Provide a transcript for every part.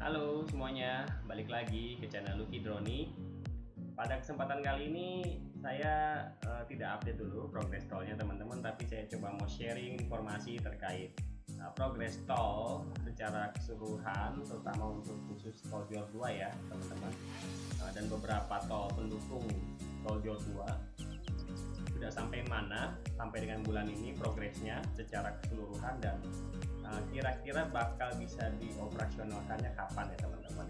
Halo semuanya, balik lagi ke channel Lucky Droni. Pada kesempatan kali ini saya tidak update dulu progress tolnya teman-teman, tapi saya coba mau sharing informasi terkait progress tol secara keseluruhan, terutama untuk khusus tol Jor 2 ya teman-teman, dan beberapa tol pendukung tol Jor 2 sudah sampai mana sampai dengan bulan ini progresnya secara keseluruhan, dan kira-kira bakal bisa dioperasionalkannya kapan ya teman-teman.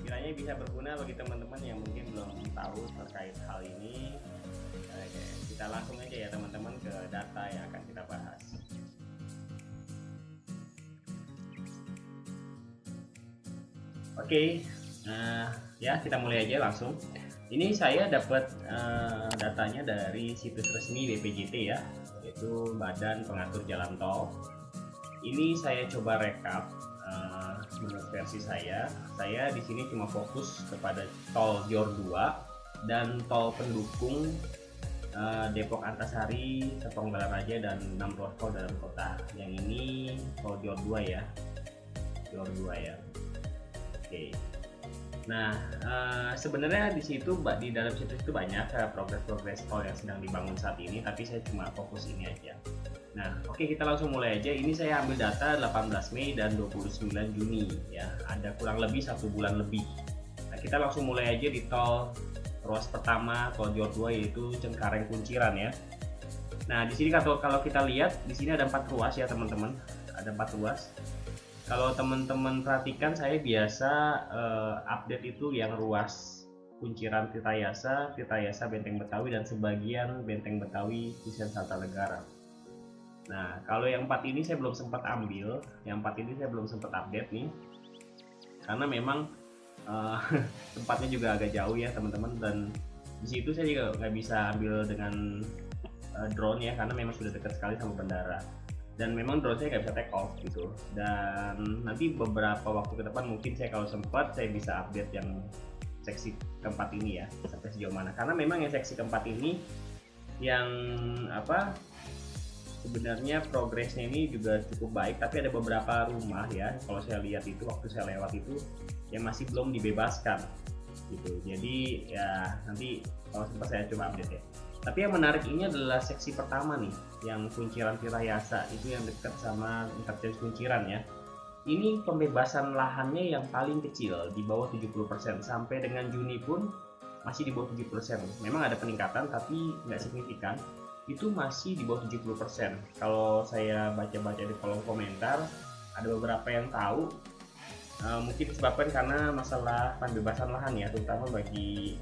Kiranya bisa berguna bagi teman-teman yang mungkin belum tahu terkait hal ini. Oke, kita langsung aja ya teman-teman ke data yang akan kita bahas. Oke, ya kita mulai aja langsung. Ini saya dapat datanya dari situs resmi BPJT ya, yaitu Badan Pengatur Jalan Tol. Ini saya coba rekap menurut versi saya. Saya di sini cuma fokus kepada tol Jor 2 dan tol pendukung Depok Antasari, Serpong Balaraja, dan 6 ruas tol dalam kota. Yang ini tol Jor 2 ya, Jor 2 ya. Oke. Nah, sebenarnya di situ di dalam situs itu banyak progres tol yang sedang dibangun saat ini, tapi saya cuma fokus ini aja. Nah, oke, kita langsung mulai aja. Ini saya ambil data 18 Mei dan 29 Juni ya. Ada kurang lebih 1 bulan lebih. Nah, kita langsung mulai aja di tol ruas pertama tol Jor 2, yaitu Cengkareng Kunciran ya. Nah, di sini kalau kita lihat di sini ada 4 ruas ya teman-teman. Ada 4 ruas. Kalau teman-teman perhatikan, saya biasa update itu yang ruas Kunciran Tirtayasa, Benteng Betawi, dan sebagian Benteng Betawi Kusen Negara. Nah, kalau yang 4 ini saya belum sempat ambil, yang 4 ini saya belum sempat update nih, karena memang tempatnya juga agak jauh ya teman-teman, dan di situ saya juga nggak bisa ambil dengan drone ya, karena memang sudah dekat sekali sama bandara. Dan memang drone saya nggak bisa take off gitu. Dan nanti beberapa waktu ke depan mungkin saya kalau sempat saya bisa update yang seksi keempat ini ya, sampai sejauh mana. Karena memang yang seksi keempat ini yang sebenarnya progresnya ini juga cukup baik, tapi ada beberapa rumah ya, kalau saya lihat itu waktu saya lewat itu yang masih belum dibebaskan gitu. Jadi ya nanti kalau sempat saya coba update ya. Tapi yang menarik ini adalah seksi pertama nih, yang Kunciran Tirtayasa, itu yang dekat sama Interchange Kunciran ya. Ini pembebasan lahannya yang paling kecil, di bawah 70%. Sampai dengan Juni pun masih di bawah 70%. Memang ada peningkatan tapi nggak signifikan. Itu masih di bawah 70%. Kalau saya baca-baca di kolom komentar, ada beberapa yang tahu mungkin disebabkan karena masalah pembebasan lahan ya, terutama bagi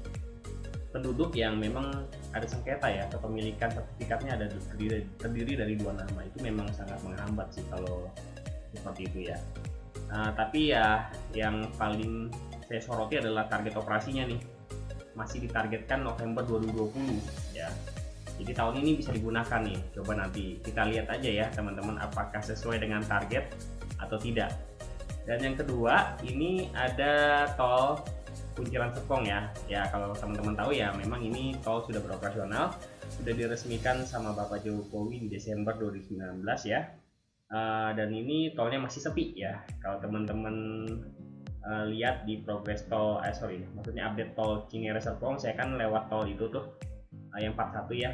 penduduk yang memang ada sengketa ya, kepemilikan sertifikatnya ada terdiri dari 2 nama. Itu memang sangat menghambat sih kalau seperti itu ya. Tapi ya yang paling saya soroti adalah target operasinya nih, masih ditargetkan November 2020 ya. Jadi tahun ini bisa digunakan nih. Coba nanti kita lihat aja ya teman-teman, apakah sesuai dengan target atau tidak. Dan yang kedua, ini ada tol Kunciran Serpong ya. Ya kalau teman-teman tahu ya, memang ini tol sudah beroperasional, sudah diresmikan sama Bapak Jokowi di Desember 2019 ya. Dan ini tolnya masih sepi ya. Kalau teman-teman lihat di progress tol, maksudnya update tol Cinere Serpong, saya kan lewat tol itu tuh yang 41 ya.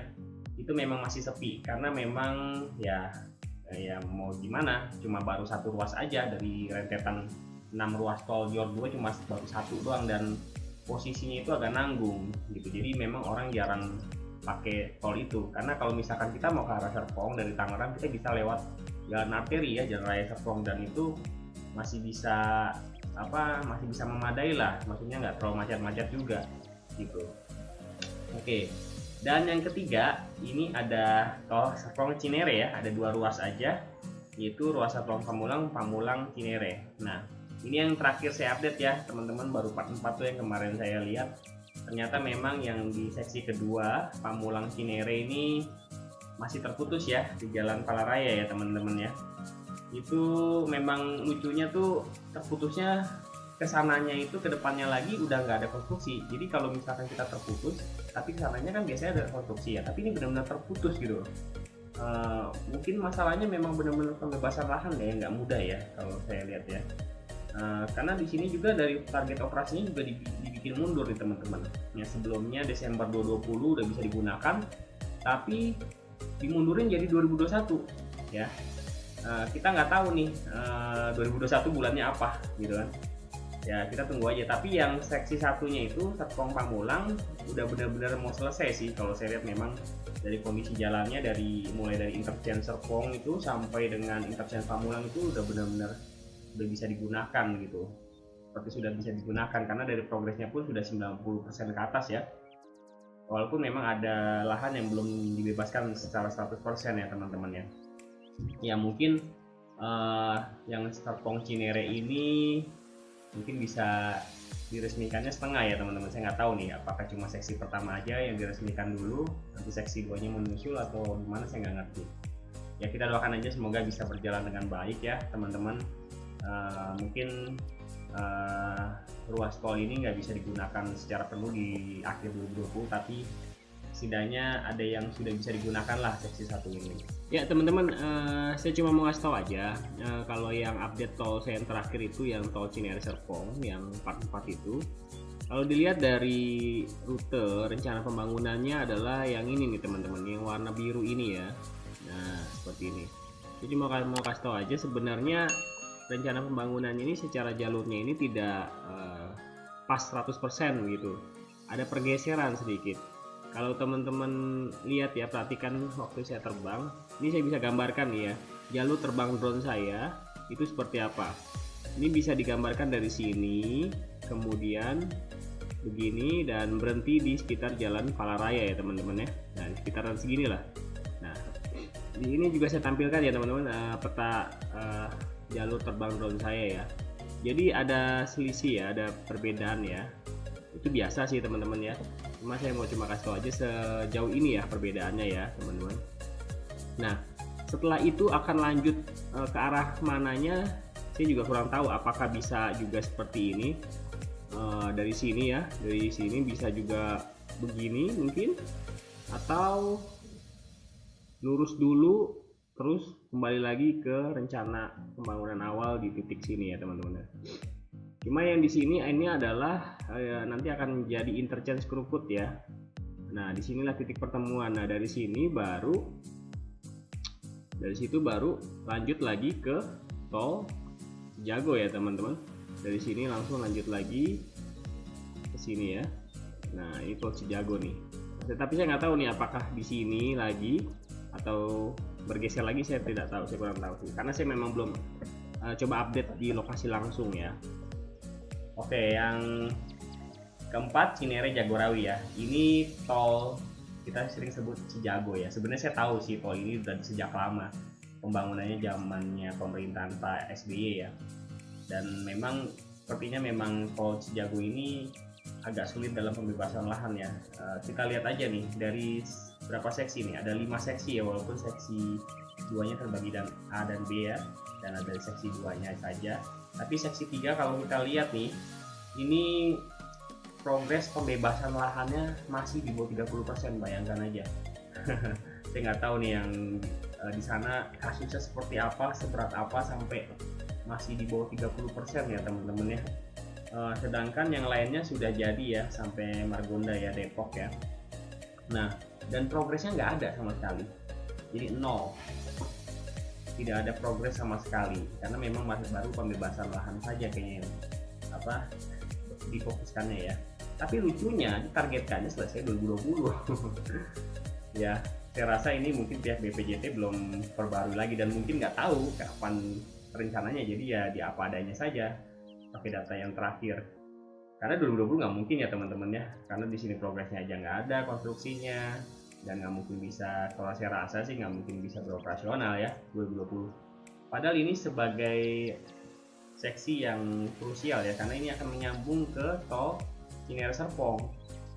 Itu memang masih sepi karena memang ya mau gimana, cuma baru 1 ruas aja dari rentetan 6 ruas tol Jor 2, cuma baru 1 doang, dan posisinya itu agak nanggung gitu. Jadi memang orang jarang pakai tol itu, karena kalau misalkan kita mau ke arah Serpong dari Tangerang, kita bisa lewat jalan arteri ya, jalan raya Serpong, dan itu masih bisa memadai lah, maksudnya nggak terlalu macet-macet juga gitu. Oke. Dan yang ketiga, ini ada tol Serpong Cinere ya, ada 2 ruas aja, yaitu ruas Serpong Pamulang Cinere. Nah, ini yang terakhir saya update ya teman-teman, baru part 4 tuh yang kemarin saya lihat. Ternyata memang yang di seksi kedua Pamulang Cinere ini masih terputus ya di Jalan Palaraya ya teman-teman ya. Itu memang lucunya tuh, terputusnya kesananya itu kedepannya lagi udah nggak ada konstruksi. Jadi kalau misalkan kita terputus, tapi kesananya kan biasanya ada konstruksi ya, tapi ini benar-benar terputus gitu. Mungkin masalahnya memang benar-benar pembebasan lahan ya, nggak mudah ya kalau saya lihat ya. Karena di sini juga dari target operasinya juga dibikin mundur nih teman-teman. Ya, sebelumnya Desember 2020 udah bisa digunakan, tapi dimundurin jadi 2021 ya. Kita nggak tahu nih 2021 bulannya apa gitu kan. Ya kita tunggu aja. Tapi yang seksi satunya itu Serpong Pamulang udah benar-benar mau selesai sih kalau saya lihat. Memang dari kondisi jalannya, mulai dari interchange Serpong itu sampai dengan interchange Pamulang itu udah benar-benar udah bisa digunakan gitu. Seperti sudah bisa digunakan karena dari progresnya pun sudah 90% ke atas ya. Walaupun memang ada lahan yang belum dibebaskan secara 100% ya teman-teman ya. Ya mungkin yang Serpong Cinere ini mungkin bisa diresmikannya setengah ya teman-teman. Saya nggak tahu nih apakah cuma seksi pertama aja yang diresmikan dulu, nanti seksi 2-nya menyusul atau gimana, saya nggak ngerti. Ya kita doakan aja semoga bisa berjalan dengan baik ya teman-teman. Mungkin ruas tol ini nggak bisa digunakan secara penuh di akhir 2020, tapi setidaknya ada yang sudah bisa digunakan lah seksi 1 ini. Ya teman-teman, saya cuma mau ngasih tahu aja kalau yang update tol saya yang terakhir itu yang tol Cinere Serpong yang part 4 itu, kalau dilihat dari rute rencana pembangunannya adalah yang ini nih teman-teman, yang warna biru ini ya. Nah seperti ini. Jadi mau kasih tahu aja sebenarnya rencana pembangunannya ini secara jalurnya ini tidak pas 100% gitu. Ada pergeseran sedikit. Kalau teman-teman lihat ya, perhatikan waktu saya terbang, ini saya bisa gambarkan nih ya, jalur terbang drone saya itu seperti apa. Ini bisa digambarkan dari sini, kemudian begini dan berhenti di sekitar Jalan Palaraya ya teman-teman ya. Nah, di sekitaran segini lah. Nah, di ini juga saya tampilkan ya teman-teman peta jalur terbang drone saya ya. Jadi ada selisih ya, ada perbedaan ya. Itu biasa sih teman-teman ya. Cuma saya mau kasih tahu aja sejauh ini ya perbedaannya ya teman-teman. Nah setelah itu akan lanjut ke arah mananya saya juga kurang tahu, apakah bisa juga seperti ini dari sini ya, dari sini bisa juga begini mungkin, atau lurus dulu terus kembali lagi ke rencana pembangunan awal di titik sini ya teman-teman. Cuma yang di sini ini adalah nanti akan menjadi interchange Krukut ya. Nah disinilah titik pertemuan. Nah dari sini dari situ baru lanjut lagi ke tol Jago ya teman-teman. Dari sini langsung lanjut lagi ke sini ya. Nah ini tol Cijago nih. Tetapi saya nggak tahu nih apakah di sini lagi atau bergeser lagi, saya tidak tahu, saya kurang tahu sih. Karena saya memang belum coba update di lokasi langsung ya. Oke, yang keempat Cinere Jagorawi ya. Ini tol kita sering sebut Cijago ya. Sebenarnya saya tahu sih tol ini udah sejak lama. Pembangunannya zamannya pemerintahan Pak SBY ya. Dan memang sepertinya memang tol Cijago ini agak sulit dalam pembebasan lahan ya. Kita lihat aja nih dari berapa seksi nih. Ada 5 seksi ya, walaupun seksi 2-nya terbagi dan A dan B ya. Dan ada seksi 2-nya saja. Tapi seksi 3 kalau kita lihat nih, ini progres pembebasan lahannya masih di bawah 30%, bayangkan aja. Saya nggak tahu nih yang di sana kasusnya seperti apa, seberat apa sampai masih di bawah 30% ya teman-teman ya. Sedangkan yang lainnya sudah jadi ya, sampai Margonda ya, Depok ya. Nah, dan progresnya nggak ada sama sekali. Jadi 0. Tidak ada progres sama sekali karena memang masih baru pembebasan lahan saja kayaknya difokuskannya ya. Tapi lucunya ditargetkannya selesai 2020. Ya saya rasa ini mungkin pihak BPJT belum perbarui lagi dan mungkin nggak tahu kapan rencananya, jadi ya di apa adanya saja pakai data yang terakhir. Karena 2020 nggak mungkin ya teman-teman ya, karena di sini progresnya aja nggak ada konstruksinya. Dan nggak mungkin bisa, kalau saya rasa sih nggak mungkin bisa beroperasional ya 2020. Padahal ini sebagai seksi yang krusial ya, karena ini akan menyambung ke tol Cinere Serpong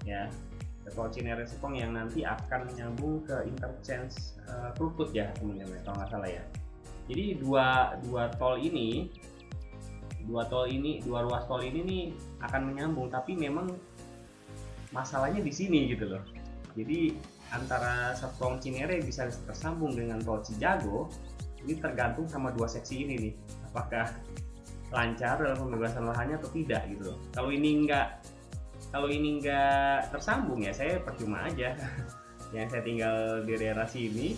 ya, ke tol Cinere Serpong yang nanti akan menyambung ke interchange Krukut ya teman-teman kalau nggak salah ya. Jadi dua ruas tol ini nih akan menyambung, tapi memang masalahnya di sini gitu loh. Jadi antara Serpong Cinere bisa tersambung dengan tol Cijago ini tergantung sama 2 seksi ini nih, apakah lancar dalam pembebasan lahannya atau tidak gitu loh. Kalau ini nggak tersambung ya saya percuma aja. Yang saya tinggal di daerah sini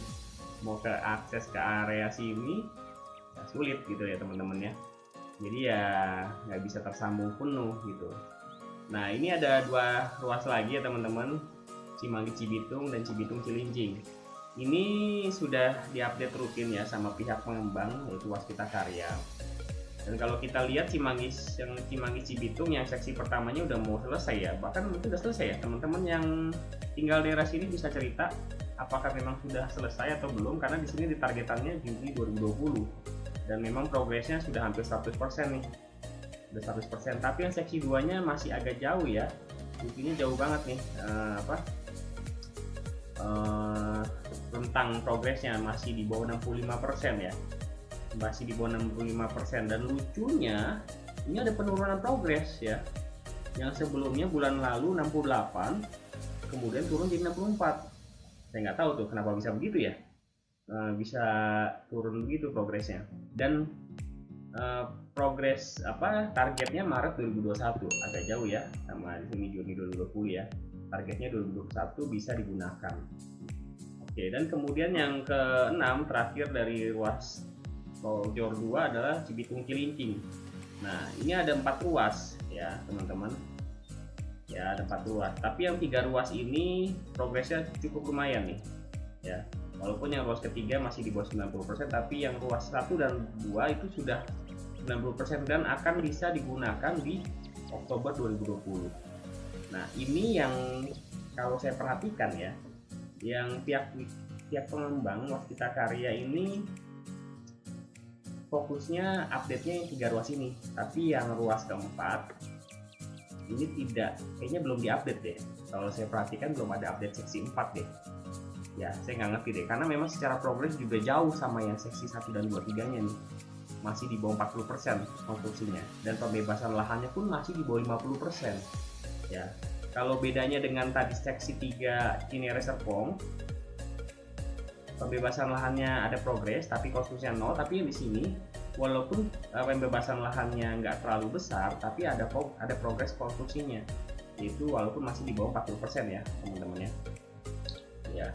mau ke akses ke area sini ya sulit gitu ya teman-teman ya. Jadi ya nggak bisa tersambung penuh gitu. Nah ini ada 2 ruas lagi ya teman-teman, Cimanggis Cibitung dan Cibitung Cilincing. Ini sudah diupdate rutin ya sama pihak pengembang yaitu Waskita Karya. Dan kalau kita lihat Cimanggis Cibitung yang seksi pertamanya udah mau selesai ya, bahkan mungkin udah selesai ya. Teman-teman yang tinggal daerah sini bisa cerita apakah memang sudah selesai atau belum, karena di sini ditargetannya Juni 2020 dan memang progresnya sudah hampir 100% nih, udah 100%. Tapi yang seksi 2 nya masih agak jauh ya, intinya jauh banget nih, tentang progresnya masih di bawah 65% ya, masih di bawah 65%. Dan lucunya ini ada penurunan progres ya, yang sebelumnya bulan lalu 68 kemudian turun jadi 64. Saya nggak tahu tuh kenapa bisa begitu ya, bisa turun begitu progresnya. Dan progres targetnya Maret 2021, agak jauh ya sama di sini Juni 2020 ya, targetnya 2021 bisa digunakan. Oke, dan kemudian yang ke-6 terakhir dari ruas tol Jor 2 adalah Cibitung Cilincing. Nah ini ada 4 ruas ya teman-teman ya, ada 4 ruas, tapi yang 3 ruas ini progresnya cukup lumayan nih ya, walaupun yang ruas ketiga masih di bawah 90%, tapi yang ruas 1 dan 2 itu sudah 90% dan akan bisa digunakan di Oktober 2020. Nah ini yang kalau saya perhatikan ya, yang pihak pengembang Waskita Karya ini fokusnya update-nya yang 3 ruas ini, tapi yang ruas keempat ini kayaknya belum diupdate deh. Kalau saya perhatikan belum ada update seksi 4 deh ya, saya nggak ngerti deh, karena memang secara progres juga jauh sama yang seksi 1 dan 2 3 nya nih, masih di bawah 40% konstruksinya, dan pembebasan lahannya pun masih di bawah 50% ya. Kalau bedanya dengan tadi seksi 3 Cinere Serpong, pembebasan lahannya ada progres tapi konstruksinya 0, tapi yang di sini walaupun pembebasan lahannya nggak terlalu besar, tapi ada progres konstruksinya, yaitu walaupun masih di bawah 40% ya teman-teman ya.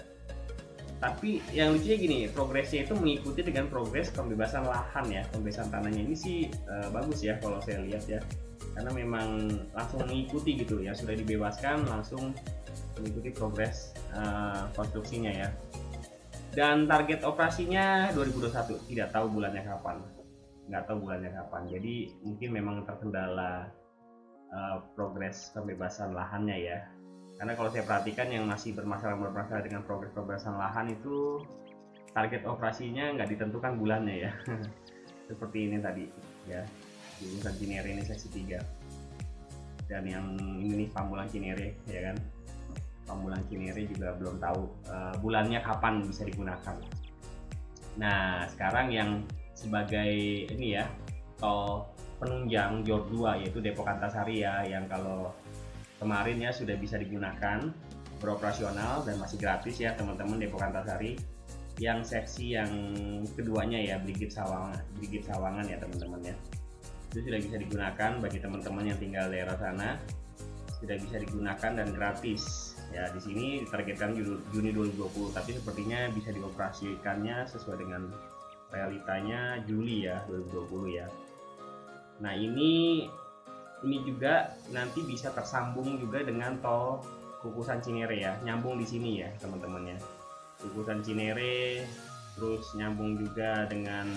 Tapi yang lucunya gini, progresnya itu mengikuti dengan progres pembebasan lahan ya, pembebasan tanahnya ini sih bagus ya kalau saya lihat ya, karena memang langsung mengikuti gitu ya, sudah dibebaskan langsung mengikuti progres konstruksinya ya. Dan target operasinya 2021, tidak tahu bulannya kapan, nggak tahu bulannya kapan. Jadi mungkin memang terkendala progres pembebasan lahannya ya, karena kalau saya perhatikan yang masih bermasalah dengan progres pembebasan lahan itu target operasinya nggak ditentukan bulannya ya. Seperti ini tadi ya, jurusan Cinere ini seksi 3, dan yang ini nih Pamulang Cinere ya kan, Pamulang Cinere juga belum tahu bulannya kapan bisa digunakan. Nah sekarang yang sebagai ini ya, tol penunjang Jor 2 yaitu Depok Antasari ya, yang kalau kemarin ya sudah bisa digunakan beroperasional dan masih gratis ya teman-teman, Depok Antasari yang seksi yang keduanya ya, Brigit Sawangan ya teman-teman ya, itu sudah bisa digunakan bagi teman-teman yang tinggal daerah sana, sudah bisa digunakan dan gratis ya. Di sini ditargetkan Juni 2020, tapi sepertinya bisa dioperasikannya sesuai dengan realitanya Juli ya 2020 ya. Nah ini juga nanti bisa tersambung juga dengan tol Kukusan Cinere ya, nyambung di sini ya teman-teman ya, Kukusan Cinere, terus nyambung juga dengan,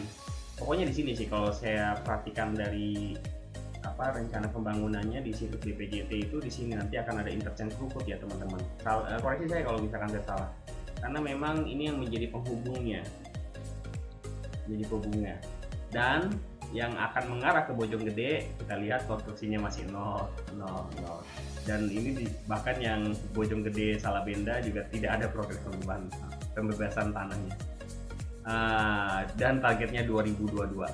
pokoknya di sini sih kalau saya perhatikan dari rencana pembangunannya di situs BPJT itu, di sini nanti akan ada interchange Krukut ya teman-teman. Koreksi saya kalau misalkan saya salah, karena memang ini yang menjadi penghubungnya, dan yang akan mengarah ke Bojonggede kita lihat konstruksinya masih 0. Dan ini bahkan yang Bojonggede Salabenda juga tidak ada progres pembebasan tanahnya, dan targetnya 2022.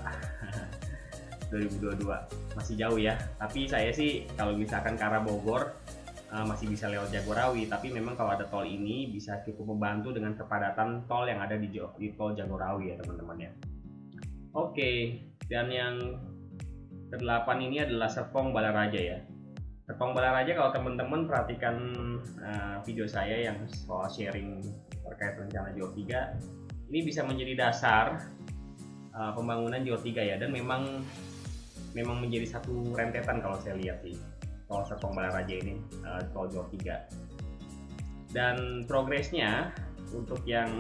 2022 masih jauh ya, tapi saya sih kalau misalkan ke arah Bogor masih bisa lewat Jagorawi, tapi memang kalau ada tol ini bisa cukup membantu dengan kepadatan tol yang ada di tol Jagorawi ya teman-teman ya. Oke, dan yang ke-8 ini adalah Serpong Balaraja ya. Serpong Balaraja, kalau teman-teman perhatikan video saya yang soal sharing terkait rencana Jor 3, ini bisa menjadi dasar pembangunan Jor 3 ya, dan memang menjadi satu rentetan kalau saya lihat sih tol Serpong Balaraja ini, tol Jor 3. Dan progresnya untuk yang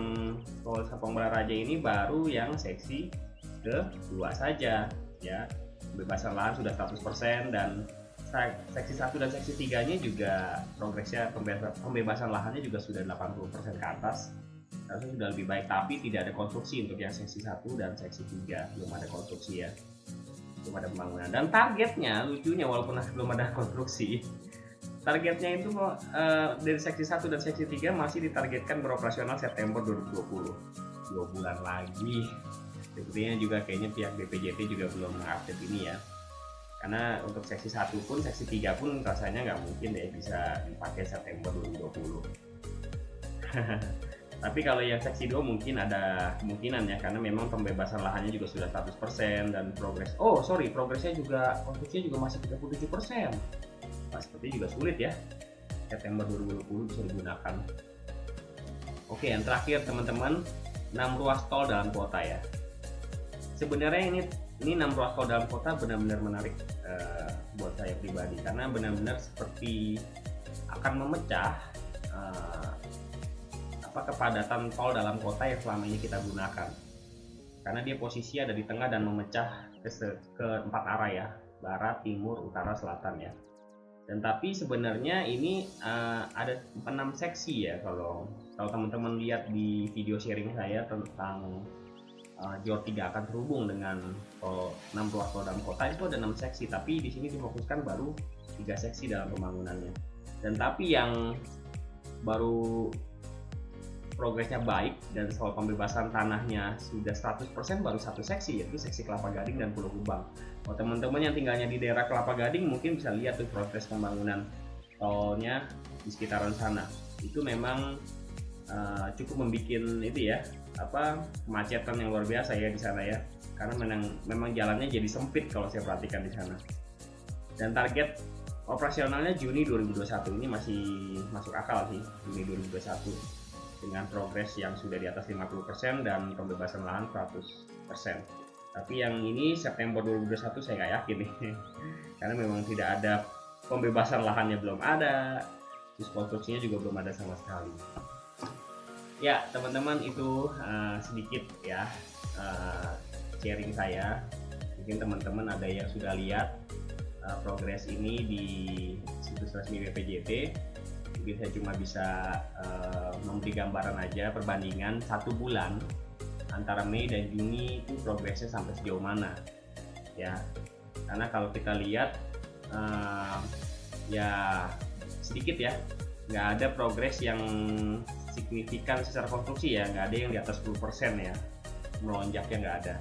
tol Serpong Balaraja ini baru yang seksi kedua saja ya. Pembebasan lahan sudah 100%, dan seksi 1 dan seksi 3 nya juga progresnya pembebasan lahannya juga sudah 80% ke atas. Harusnya sudah lebih baik, tapi tidak ada konstruksi untuk yang seksi 1 dan seksi 3, belum ada konstruksi ya, belum ada pembangunan. Dan targetnya lucunya, walaupun belum ada konstruksi, targetnya itu dari seksi 1 dan seksi 3 masih ditargetkan beroperasional September 2020, 2 bulan lagi. Sepertinya juga kayaknya pihak BPJT juga belum mengupdate ini ya, karena untuk seksi 1 pun seksi 3 pun rasanya nggak mungkin ya bisa dipakai September 2020. Tapi kalau yang seksi 2 mungkin ada kemungkinan ya, karena memang pembebasan lahannya juga sudah 100%, dan progresnya juga, konstruksinya juga masih 37%. Nah, sepertinya juga sulit ya September 2020 bisa digunakan. Oke, yang terakhir teman-teman, 6 ruas tol dalam kota ya. Sebenarnya ini 6 ruas tol dalam kota benar-benar menarik buat saya pribadi, karena benar-benar seperti akan memecah kepadatan tol dalam kota yang selama ini kita gunakan, karena dia posisi ada di tengah dan memecah ke 4 arah ya, barat, timur, utara, selatan ya. Dan tapi sebenarnya ini ada 6 seksi ya. Kalau teman-teman lihat di video sharing saya tentang Jor 3 akan terhubung dengan 6 ruas tol dalam kota, itu ada 6 seksi, tapi di sini difokuskan baru 3 seksi dalam pembangunannya. Dan tapi yang baru progresnya baik dan soal pembebasan tanahnya sudah 100% baru 1 seksi, yaitu seksi Kelapa Gading dan Pulau Gebang. Kalau teman-teman yang tinggalnya di daerah Kelapa Gading mungkin bisa lihat tuh proses pembangunan tolnya di sekitaran sana. Itu memang cukup membuat itu ya, kemacetan yang luar biasa ya di sana ya, karena memang jalannya jadi sempit kalau saya perhatikan di sana. Dan target operasionalnya Juni 2021, ini masih masuk akal sih, Juni 2021, dengan progres yang sudah di atas 50% dan pembebasan lahan 100%. Tapi yang ini September 2021 saya nggak yakin nih, karena memang tidak ada pembebasan lahannya, belum ada, terus konstruksinya juga belum ada sama sekali. Ya teman-teman, itu sedikit ya sharing saya. Mungkin teman-teman ada yang sudah lihat progres ini di situs resmi BPJT. Mungkin saya cuma bisa memberi gambaran aja, perbandingan 1 bulan antara Mei dan Juni itu progresnya sampai sejauh mana ya. Karena kalau kita lihat ya sedikit ya, nggak ada progres yang signifikan secara konstruksi ya, nggak ada yang di atas 10% ya, melonjaknya nggak ada,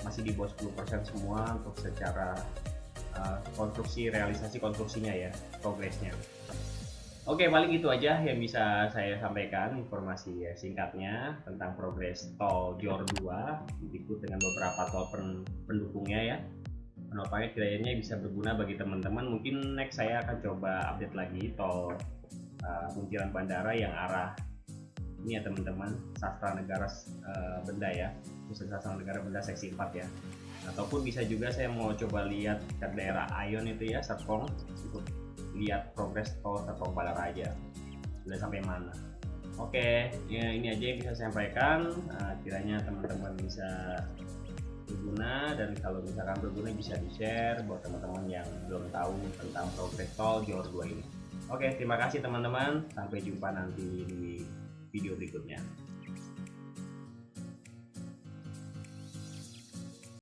masih di bawah 10% semua untuk secara konstruksi, realisasi konstruksinya ya, progresnya. Oke, paling itu aja yang bisa saya sampaikan informasi ya, singkatnya tentang progres tol Jor 2 diikut dengan beberapa tol pendukungnya ya. Menopangnya kiranya bisa berguna bagi teman-teman. Mungkin next saya akan coba update lagi tol Buntilan Bandara yang arah ini ya teman-teman, Sastra Negara Benda ya, Pusat Sastra Negara Benda seksi 4 ya. Ataupun bisa juga saya mau coba lihat ke daerah Ayon itu ya, Serpong, untuk lihat progres tol Serpong Balaraja sudah sampai mana. Oke, ya ini aja yang bisa saya sampaikan. Kiranya teman-teman bisa berguna, dan kalau misalkan berguna bisa di-share buat teman-teman yang belum tahu tentang progres tol Jor 2 ini. Oke, terima kasih teman-teman. Sampai jumpa nanti di video berikutnya.